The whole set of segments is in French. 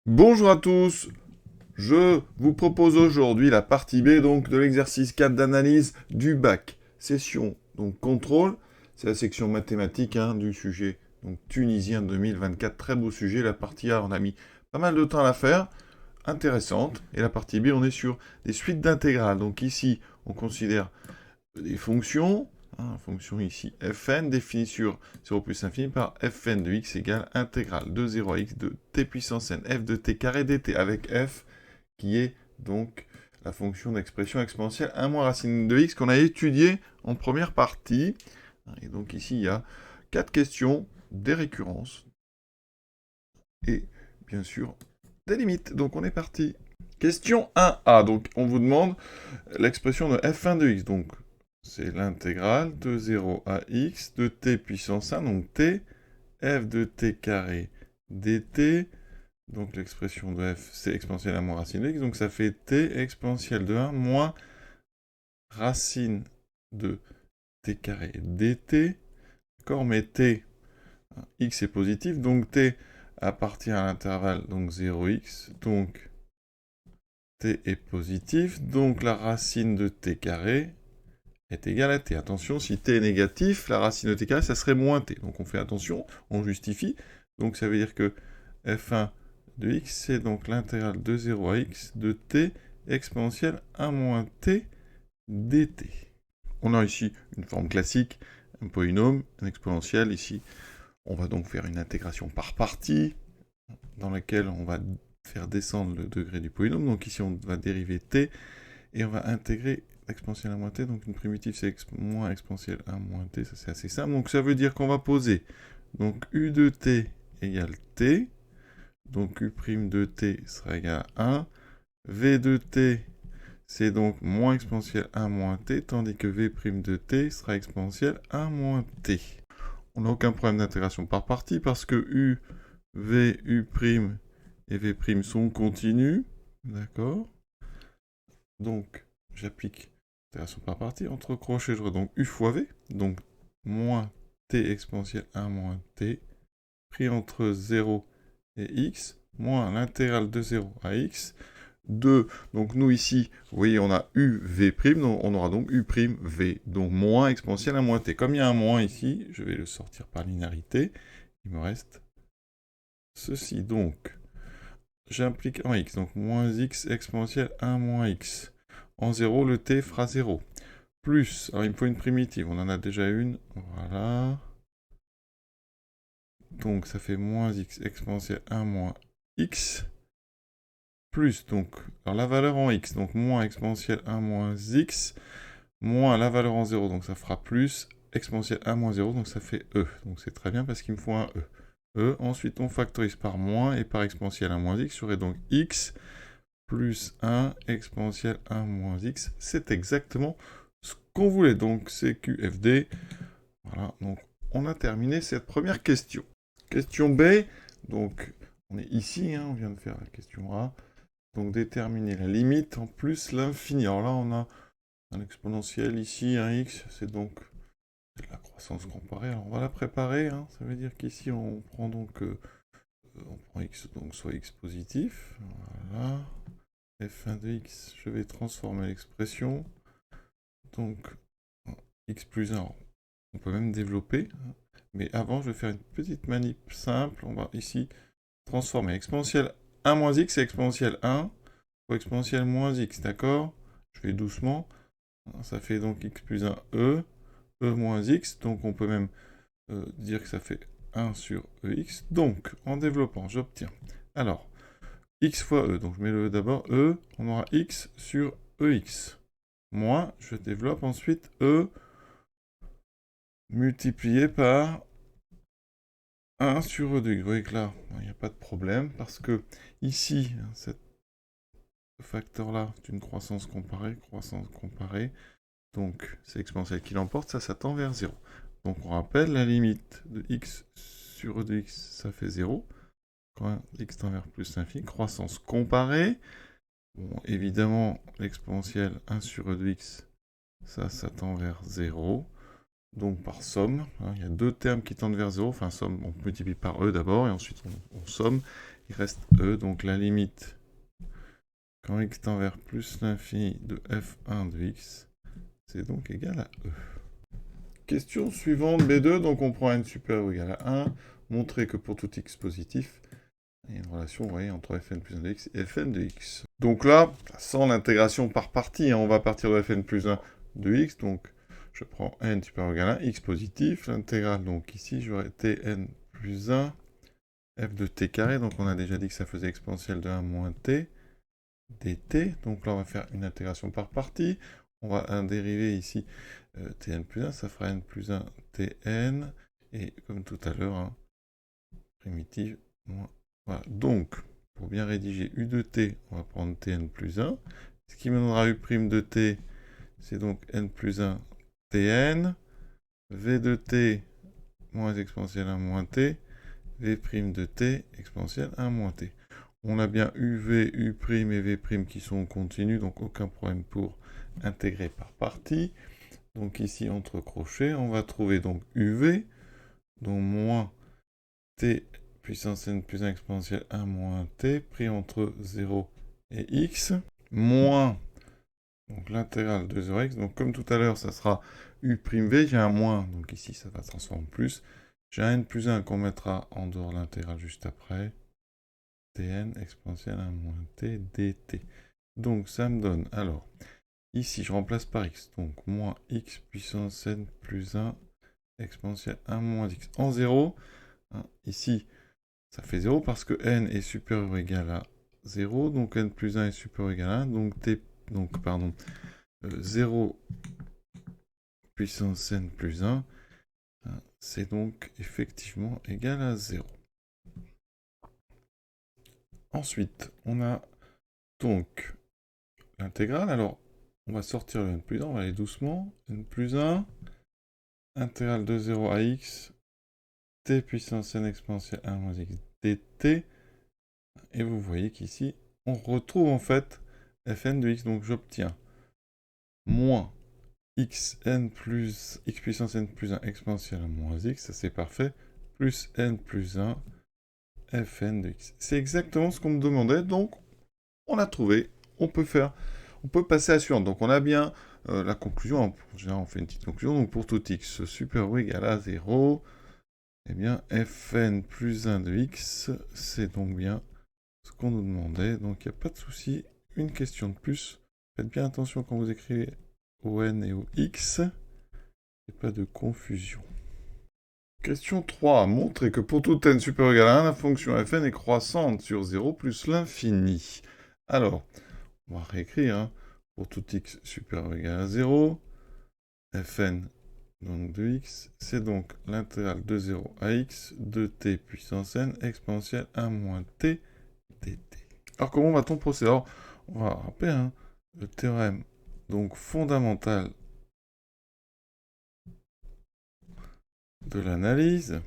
Bonjour à tous, je vous propose aujourd'hui la partie B donc, de l'exercice 4 d'analyse du bac. Session donc contrôle, c'est la section mathématique du sujet donc, tunisien 2024, très beau sujet. La partie A, on a mis pas mal de temps à la faire, intéressante. Et la partie B, on est sur des suites d'intégrales. Donc ici, on considère des fonctions. Fonction ici fn définie sur 0 plus infini par fn de x égale intégrale de 0 à x de t puissance n f de t carré dt, avec f qui est donc la fonction d'expression exponentielle 1 moins racine de x qu'on a étudié en première partie. Et donc ici, il y a 4 questions, des récurrences et bien sûr des limites. Donc on est parti. Question 1a, donc on vous demande l'expression de f1 de x. Donc c'est l'intégrale de 0 à x de t puissance 1, donc t, f de t carré dt. Donc l'expression de f, c'est exponentielle 1 moins racine de x, donc ça fait t exponentielle de 1 moins racine de t carré dt. D'accord, mais t, x est positif, donc t appartient à l'intervalle donc 0x, donc t est positif, donc la racine de t carré est égale à t. Attention, si t est négatif, la racine de t carré, ça serait moins t. Donc on fait attention, on justifie. Donc ça veut dire que f1 de x, c'est donc l'intégrale de 0 à x de t exponentielle 1 moins t dt. On a ici une forme classique, un polynôme, un exponentiel. Ici, on va donc faire une intégration par partie, dans laquelle on va faire descendre le degré du polynôme. Donc ici, on va dériver t, et on va intégrer exponentielle 1 moins t, donc une primitive c'est moins exponentielle 1 moins t, ça c'est assez simple. Donc ça veut dire qu'on va poser donc u de t égale t, donc u' de t sera égal à 1, v de t c'est donc moins exponentielle 1 moins t, tandis que v' de t sera exponentielle 1 moins t. On n'a aucun problème d'intégration par partie parce que u, v, u' et v' sont continus, d'accord. Donc j'applique intégration par partie, entre crochets, je donc u fois v, donc moins t exponentielle 1 moins t, pris entre 0 et x, moins l'intégrale de 0 à x, de, donc nous ici, vous voyez, on a u v', donc on aura donc u' v, donc moins exponentielle 1 moins t. Comme il y a un moins ici, je vais le sortir par linéarité, il me reste ceci, donc j'implique en x, donc moins x exponentielle 1 moins x. En 0, le t fera 0. Plus, alors il me faut une primitive, on en a déjà une, voilà. Donc ça fait moins x exponentielle 1 moins x. Plus, donc, alors la valeur en x, donc moins exponentielle 1 moins x, moins la valeur en 0, donc ça fera plus, exponentielle 1 moins 0, donc ça fait e. Donc c'est très bien parce qu'il me faut un e. Ensuite on factorise par moins et par exponentielle 1 moins x, j'aurai donc x plus 1 exponentielle 1 moins x. C'est exactement ce qu'on voulait. Donc c'est QFD. Voilà, donc on a terminé cette première question. Question B, donc on est ici, on vient de faire la question A. Donc déterminer la limite en plus l'infini. Alors là on a un exponentiel ici, un x, c'est donc de la croissance comparée. Alors on va la préparer, ça veut dire qu'ici on prend donc on prend x, donc soit x positif, voilà. f1 de x, je vais transformer l'expression. Donc, x plus 1, on peut même développer. Mais avant, je vais faire une petite manip simple. On va ici transformer exponentielle 1 moins x et exponentielle 1 fois exponentielle moins x, d'accord? Je vais doucement. Ça fait donc x plus 1 e moins x. Donc on peut même dire que ça fait 1 sur ex. Donc, en développant, j'obtiens. Alors, x fois e, donc je mets le e d'abord, e, on aura x sur ex. Moins, je développe ensuite e multiplié par 1 sur e de x. Vous voyez que là, il n'y a pas de problème, parce que ici, ce facteur-là, c'est une croissance comparée, donc c'est exponentielle qui l'emporte, ça tend vers 0. Donc on rappelle, la limite de x sur e de x, ça fait 0. Quand x tend vers plus l'infini, croissance comparée. Bon, évidemment, l'exponentielle 1 sur e de x, ça tend vers 0. Donc par somme, il y a deux termes qui tendent vers 0. Enfin, somme, on multiplie par e d'abord, et ensuite on somme. il reste e, donc la limite quand x tend vers plus l'infini de f1 de x, c'est donc égal à e. Question suivante, B2, donc on prend n supérieur ou égal à 1, montrer que pour tout x positif, il y a une relation, vous voyez, entre fn plus 1 de x et fn de x. Donc là, sans l'intégration par partie, hein, on va partir de fn plus 1 de x, donc je prends n supérieur ou égal à 1, x positif, l'intégrale, donc ici, j'aurai tn plus 1, f de t carré, donc on a déjà dit que ça faisait exponentielle de 1 moins t, dt, donc là on va faire une intégration par partie, on va un dériver ici, tn plus 1, ça fera n plus 1 tn, et comme tout à l'heure, hein, primitive, moins, voilà, donc, pour bien rédiger u de t, on va prendre tn plus 1, ce qui me donnera u' de t, c'est donc n plus 1 tn, v de t, moins exponentielle 1 moins t, v' de t, exponentielle 1 moins t. On a bien uv, u' et v' qui sont continus, donc aucun problème pour intégrer par partie. Donc ici, entre crochets, on va trouver donc uv, donc moins t puissance n plus 1 exponentielle 1 moins t, pris entre 0 et x, moins donc l'intégrale de 0x, donc comme tout à l'heure, ça sera u'v, j'ai un moins, donc ici, ça va transformer en plus. J'ai un n plus 1 qu'on mettra en dehors de l'intégrale juste après. Tn exponentielle 1 moins t dt. Donc ça me donne, alors, ici je remplace par x, donc moins x puissance n plus 1 exponentielle 1 moins x en 0. Hein, ici, ça fait 0 parce que n est supérieur ou égal à 0, donc n plus 1 est supérieur ou égal à 1, donc 0 puissance n plus 1, hein, c'est donc effectivement égal à 0. Ensuite, on a donc l'intégrale. Alors, on va sortir le n plus 1, on va aller doucement. N plus 1, intégrale de 0 à x, t puissance n exponentielle 1 moins x dt. Et vous voyez qu'ici, on retrouve en fait fn de x. Donc, j'obtiens moins xn plus x puissance n plus 1 exponentielle 1 moins x, ça c'est parfait, plus n plus 1 fn de x. C'est exactement ce qu'on me demandait, donc on a trouvé, on peut passer à la suivante. Donc on a bien la conclusion, en général on fait une petite conclusion, donc pour tout x supérieur ou égal à 0, eh bien fn plus 1 de x, c'est donc bien ce qu'on nous demandait, donc il n'y a pas de souci. Une question de plus, faites bien attention quand vous écrivez au n et au x, il n'y a pas de confusion. Question 3. Montrer que pour tout n supérieur ou égal à 1, la fonction fn est croissante sur 0 plus l'infini. Alors, on va réécrire, hein. Pour tout x supérieur ou égal à 0, fn donc de x, c'est donc l'intégrale de 0 à x de t puissance n exponentielle 1 moins t dt. Alors, comment va-t-on procéder? Alors, on va rappeler, hein, le théorème donc fondamental de l'analyse.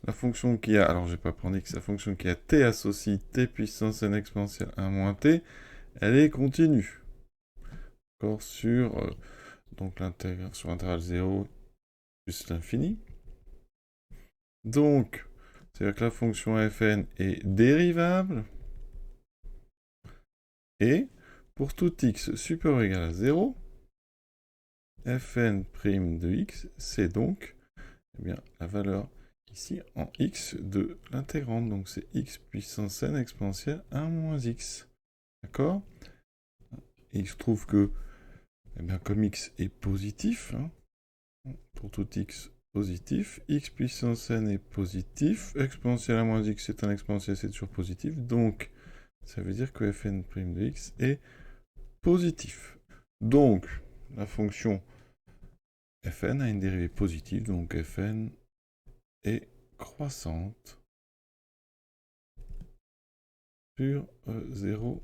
La fonction qui a, alors je vais pas prendre x, la fonction qui a t associe t puissance n exponentielle 1 moins t, elle est continue. D'accord, sur donc sur l'intégrale 0 plus l'infini. Donc, c'est-à-dire que la fonction fn est dérivable. Et pour tout x supérieur ou égal à 0, fn' de x, c'est donc eh bien, la valeur ici en x de l'intégrante. Donc c'est x puissance n exponentielle 1 moins x. D'accord? Et il se trouve que, eh bien, comme x est positif, hein, pour tout x positif, x puissance n est positif, exponentielle 1 moins x c'est un exponentiel, c'est toujours positif, donc ça veut dire que fn' de x est positif. Donc, la fonction fn a une dérivée positive, donc fn est croissante sur 0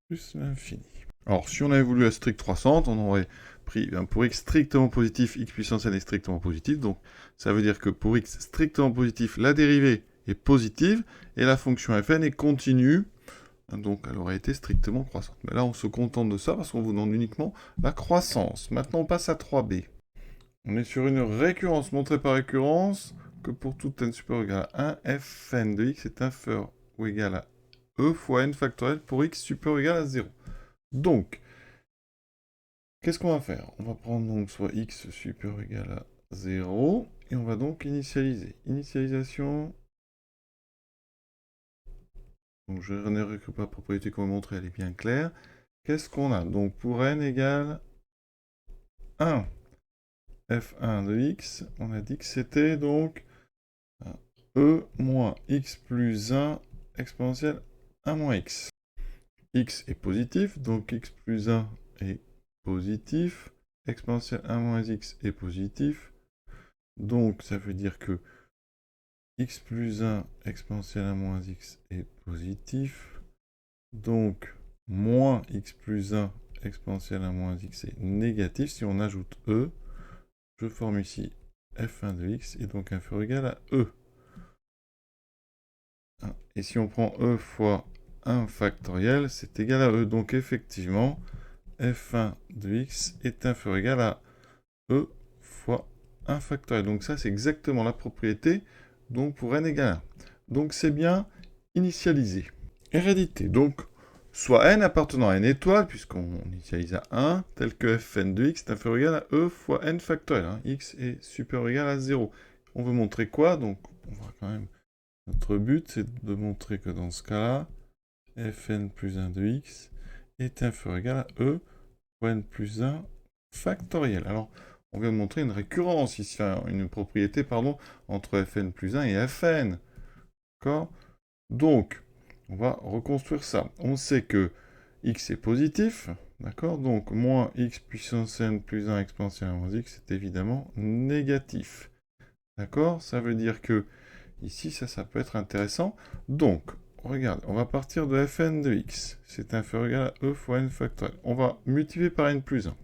plus l'infini. Alors, si on avait voulu la strict croissante, on aurait pris pour x strictement positif, x puissance n est strictement positif, donc ça veut dire que pour x strictement positif, la dérivée est positive, et la fonction fn est continue, donc elle aurait été strictement croissante. Mais là, on se contente de ça, parce qu'on vous demande uniquement la croissance. Maintenant, on passe à 3b. On est sur une récurrence montrée par récurrence. que pour tout n supérieur ou égal à 1, fn de x est inférieur ou égal à e fois n factoriel pour x supérieur ou égal à 0. Donc, qu'est-ce qu'on va faire? On va prendre donc soit x supérieur ou égal à 0, et on va donc initialiser. Initialisation. Donc je ne récupère pas la propriété qu'on va montrer, elle est bien claire. Qu'est-ce qu'on a? Donc pour n égale 1, f1 de x, on a dit que c'était donc e moins x plus 1 exponentielle 1 moins x. X est positif, donc x plus 1 est positif. Exponentielle 1 moins x est positif. Donc ça veut dire que x plus 1 exponentielle 1 moins x est positif. Donc moins x plus 1 exponentielle 1 moins x est négatif. Si on ajoute e, je forme ici f1 de x et donc inférieur ou égal à e. Et si on prend e fois 1 factoriel, c'est égal à e. Donc effectivement, f1 de x est inférieur ou égal à e fois 1 factoriel. Donc ça, c'est exactement la propriété donc pour n égale 1. Donc c'est bien initialisé. Hérédité. Donc, soit n appartenant à n étoile, puisqu'on initialise à 1, tel que fn de x est inférieur ou égal à e fois n factoriel. Hein. X est supérieur ou égal à 0. On veut montrer quoi? Donc, on va quand même... Notre but, c'est de montrer que dans ce cas-là, fn plus 1 de x est inférieur ou égal à e fois n plus 1 factoriel. Alors, on vient de montrer une récurrence ici, une propriété, pardon, entre fn plus 1 et fn. D'accord? Donc, on va reconstruire ça. On sait que x est positif, d'accord? Donc, moins x puissance n plus 1 exponentielle moins x est évidemment négatif. D'accord? Ça veut dire que, ici, ça peut être intéressant. Donc, regarde, on va partir de fn de x. C'est inférieur ou égal à e fois n factoriel. On va multiplier par n plus 1.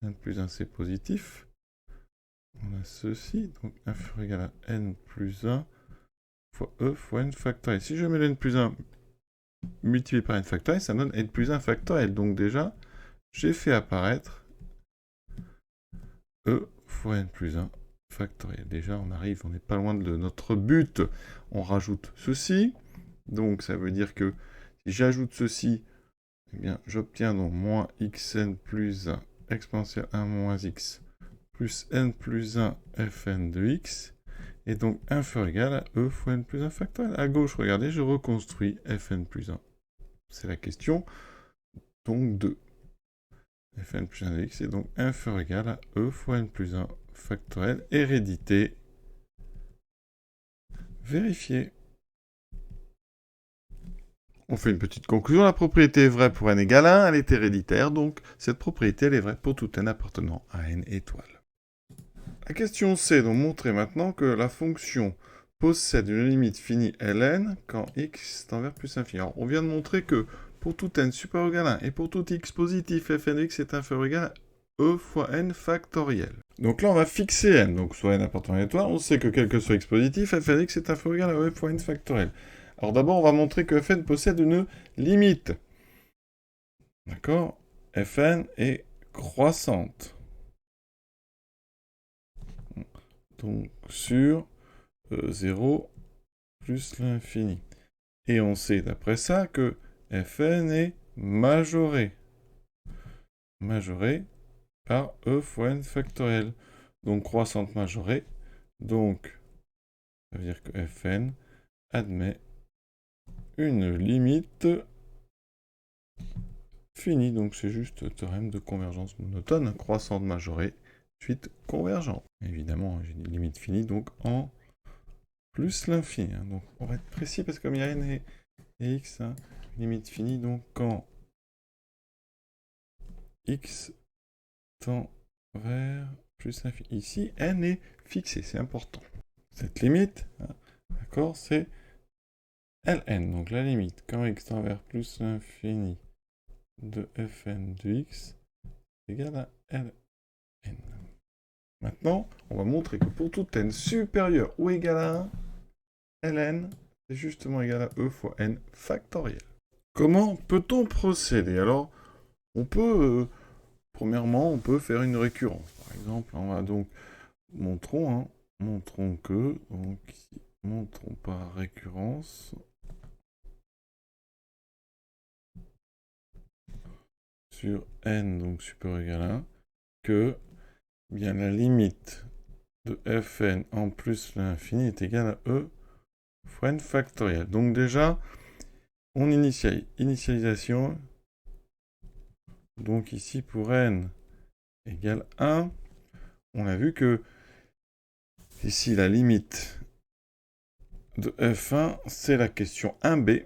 n plus 1, c'est positif. On a ceci, donc inférieur ou égal à n plus 1 fois e fois n factoriel. Si je mets n plus 1 multiplié par n factoriel, ça donne n plus 1 factoriel. Donc déjà, j'ai fait apparaître e fois n plus 1 factoriel. Déjà, on n'est pas loin de notre but. On rajoute ceci. Donc ça veut dire que si j'ajoute ceci, eh bien, j'obtiens donc moins xn plus 1 exponentielle 1 moins x plus n plus 1 fn de x, et donc inférieur ou égal à e fois n plus 1 factoriel. À gauche, regardez, je reconstruis fn plus 1. C'est la question, donc 2. Fn plus 1 de x est donc inférieur ou égal à e fois n plus 1 factoriel. Hérédité vérifiée. On fait une petite conclusion. La propriété est vraie pour n égale 1, elle est héréditaire, donc cette propriété elle est vraie pour tout n appartenant à n étoiles. La question C, donc montrer maintenant que la fonction possède une limite finie ln quand x tend vers plus infini. Alors on vient de montrer que pour tout n supérieur ou égal à 1 et pour tout x positif, fn de x est inférieur ou égal à e fois n factoriel. Donc là on va fixer n, donc soit n appartenant à n étoile, on sait que quel que soit x positif, fn de x est inférieur ou égal à e fois n factoriel. Alors d'abord on va montrer que fn possède une limite. D'accord? Fn est croissante. Donc sur 0 plus l'infini. Et on sait d'après ça que fn est majoré. Majoré par e fois n factoriel. Donc croissante majorée. Donc ça veut dire que fn admet une limite finie. Donc c'est juste théorème de convergence monotone. Croissante majorée, suite convergente. Évidemment, j'ai une limite finie, donc en plus l'infini. Hein. Donc on va être précis parce que comme il y a n et x, hein, limite finie, donc quand x tend vers plus l'infini. Ici, n est fixé, c'est important. Cette limite, hein, d'accord, c'est ln. Donc la limite, quand x tend vers plus l'infini de fn de x égale à ln. Maintenant, on va montrer que pour tout n supérieur ou égal à 1, ln est justement égal à e fois n factoriel. Comment peut-on procéder? Alors, on peut, premièrement, on peut faire une récurrence. Par exemple, on va donc, montrons, hein, montrons que, donc ici, montrons par récurrence, sur n, donc supérieur ou égal à 1, que bien la limite de fn en plus l'infini est égale à e fois n factoriel. Donc déjà, on initialisation. Donc ici, pour n égale 1, on a vu que ici, la limite de f1, c'est la question 1b.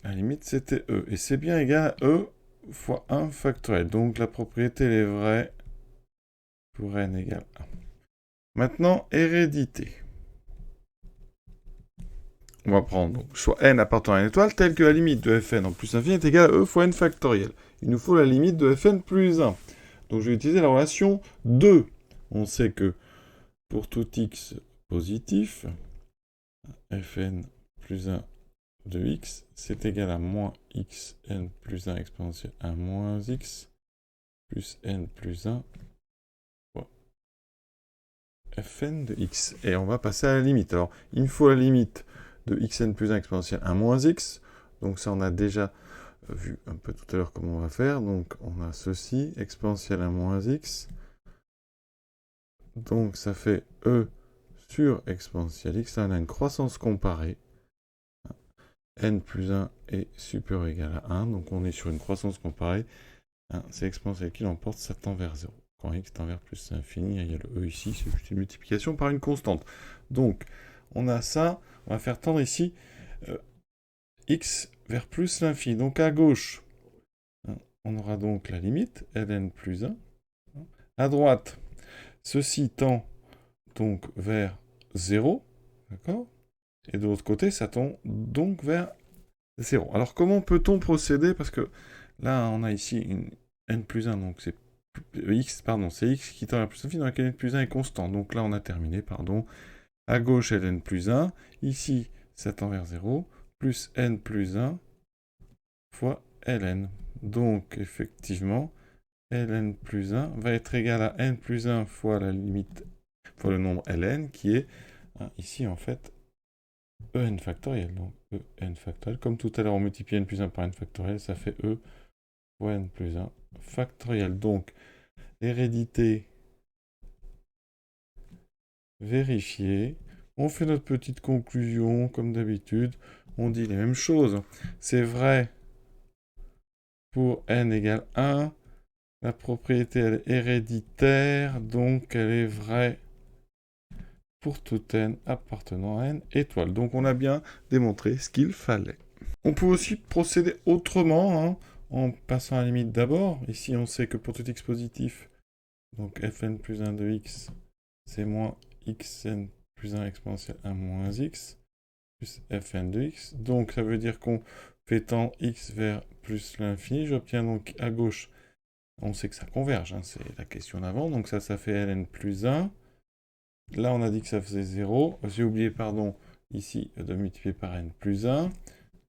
La limite, c'était e. Et c'est bien égal à e fois 1 factoriel. Donc la propriété, elle est vraie pour n égale 1. Maintenant, hérédité. On va prendre donc, soit n appartenant à une étoile, telle que la limite de fn en plus infini est égale à e fois n factoriel. Il nous faut la limite de fn plus 1. Donc je vais utiliser la relation 2. On sait que pour tout x positif, fn plus 1 de x, c'est égal à moins xn plus 1 exponentielle 1 moins x plus n plus 1 fois fn de x. Et on va passer à la limite. Alors, il me faut la limite de xn plus 1 exponentielle 1 moins x. Donc ça, on a déjà vu un peu tout à l'heure comment on va faire. Donc on a ceci, exponentielle 1 moins x. Donc ça fait e sur exponentielle x. Là, on a une croissance comparée. N plus 1 est supérieur ou égal à 1. Donc on est sur une croissance comparée. C'est exponentielle qui l'emporte, ça tend vers 0. Quand x tend vers plus l'infini, il y a le e ici, c'est juste une multiplication par une constante. Donc on a ça, on va faire tendre ici x vers plus l'infini. Donc à gauche, on aura donc la limite, ln plus 1. À droite, ceci tend donc vers 0, d'accord? Et de l'autre côté, ça tend donc vers 0. Alors comment peut-on procéder? Parce que là, on a ici une n plus 1, donc c'est x, pardon, c'est x qui tend vers plus l'infini, dans laquelle n plus 1 est constant. Donc là, on a terminé, pardon. À gauche, ln plus 1. Ici, ça tend vers 0, plus n plus 1 fois ln. Donc, effectivement, ln plus 1 va être égal à n plus 1 fois la limite, fois le nombre ln, qui est, ici, en fait, en factoriel. Donc, en factoriel. Comme tout à l'heure, on multiplie n plus 1 par n factoriel, ça fait e fois n plus 1 factoriel. Donc, hérédité vérifiée. On fait notre petite conclusion, comme d'habitude. On dit les mêmes choses. C'est vrai pour n égale 1. La propriété, elle est héréditaire, donc elle est vraie pour tout n appartenant à n étoile. Donc on a bien démontré ce qu'il fallait. On peut aussi procéder autrement, en passant à la limite d'abord. Ici, on sait que pour tout x positif, donc fn plus 1 de x, c'est moins xn plus 1 exponentielle 1 moins x, plus fn de x. Donc ça veut dire qu'on fait tendre x vers plus l'infini. J'obtiens donc à gauche, on sait que ça converge, c'est la question d'avant. Donc ça fait ln plus 1. Là, on a dit que ça faisait 0. J'ai oublié, pardon, ici, de multiplier par n plus 1.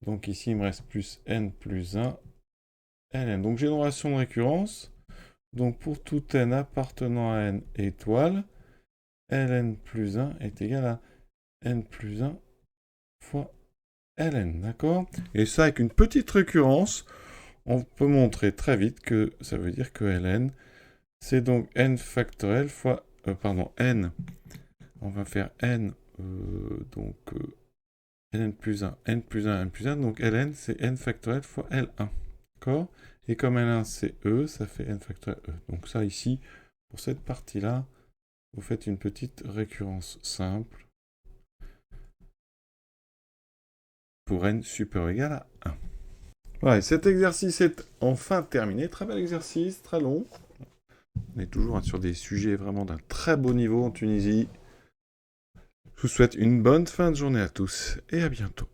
Donc ici, il me reste plus n plus 1 ln. Donc j'ai une relation de récurrence. Donc pour tout n appartenant à n étoile, ln plus 1 est égal à n plus 1 fois ln, d'accord? Et ça, avec une petite récurrence, on peut montrer très vite que ça veut dire que ln, c'est donc n factoriel fois, n, on va faire n, ln plus 1, n plus 1, n plus 1, donc ln, c'est n factoriel fois L1, d'accord? Et comme L1, c'est E, ça fait n factoriel E. Donc ça, ici, pour cette partie-là, vous faites une petite récurrence simple pour n supérieur ou égal à 1. Voilà, et cet exercice est enfin terminé. Très bel exercice, très long. On est toujours sur des sujets vraiment d'un très beau niveau en Tunisie. Je vous souhaite une bonne fin de journée à tous et à bientôt.